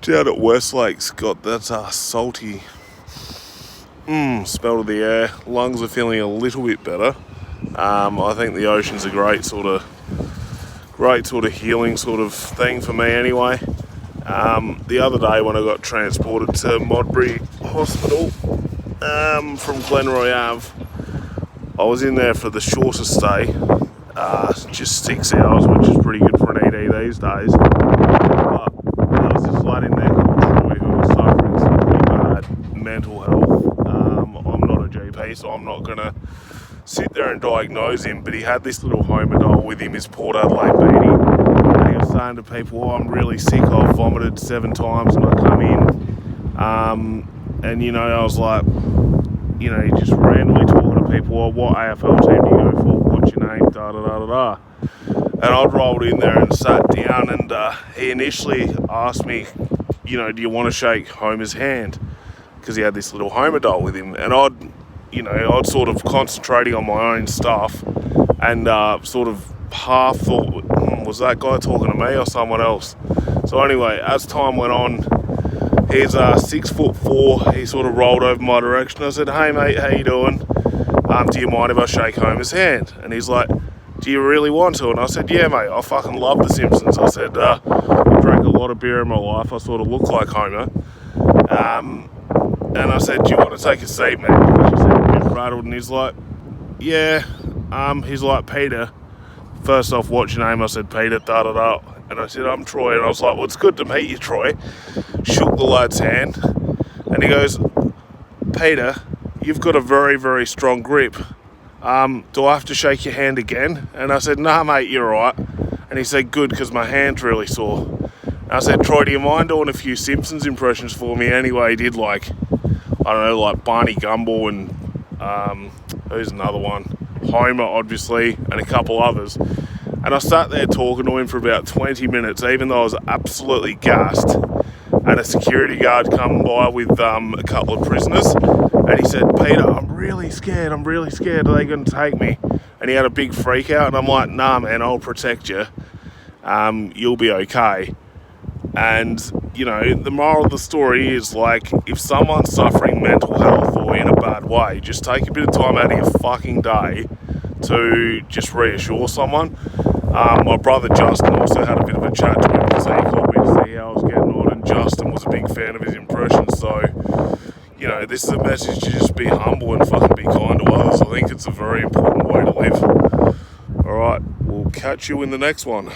Down at Westlake's got that salty smell of the air. Lungs are feeling a little bit better. I think the ocean's a great sort of healing sort of thing for me anyway. The other day when I got transported to Modbury Hospital from Glenroy Ave, I was in there for the shortest stay, just 6 hours, which is pretty good for an ED these days. But there was this lad in there called Troy who was suffering some pretty bad mental health. I'm not a GP, so I'm not going to sit there and diagnose him, but he had this little Homodol with him, his Port Adelaide beanie, and he was saying to people, I'm really sick, I've vomited 7 times when I come in. And you know, I was like, you know, just randomly talking to people, well, what AFL team do you go for, what's your name, da da da da da. And I'd rolled in there and sat down, and he initially asked me, you know, do you want to shake Homer's hand? Because he had this little Homodol with him, and I'd sort of concentrating on my own stuff, and sort of half thought, was that guy talking to me or someone else? So anyway, as time went on, he's 6'4", he sort of rolled over my direction. I said, hey mate, how you doing? Do you mind if I shake Homer's hand? And he's like, do you really want to? And I said, yeah mate, I fucking love The Simpsons. I said, I drank a lot of beer in my life, I sort of look like Homer. And I said, do you want to take a seat, man? She said, a bit rattled, and he's like, yeah. He's like, Peter. First off, what's your name? I said, Peter, da-da-da. And I said, I'm Troy. And I was like, well, it's good to meet you, Troy. Shook the lad's hand. And he goes, Peter, you've got a very, very strong grip. Do I have to shake your hand again? And I said, nah, mate, you're right. And he said, good, because my hand's really sore. And I said, Troy, do you mind doing a few Simpsons impressions for me? Anyway, he did like, I don't know, like Barney Gumble and who's another one? Homer, obviously, and a couple others. And I sat there talking to him for about 20 minutes, even though I was absolutely gassed. And a security guard come by with a couple of prisoners. And he said, Peter, I'm really scared. Are they going to take me? And he had a big freak out. And I'm like, nah, man, I'll protect you. You'll be okay. And, you know, the moral of the story is, like, if someone's suffering mental health or in a bad way, just take a bit of time out of your fucking day to just reassure someone. My brother Justin also had a bit of a chat to him because he called me to see how I was getting on, and Justin was a big fan of his impressions. So, you know, this is a message to just be humble and fucking be kind to others. I think it's a very important way to live. Alright, we'll catch you in the next one.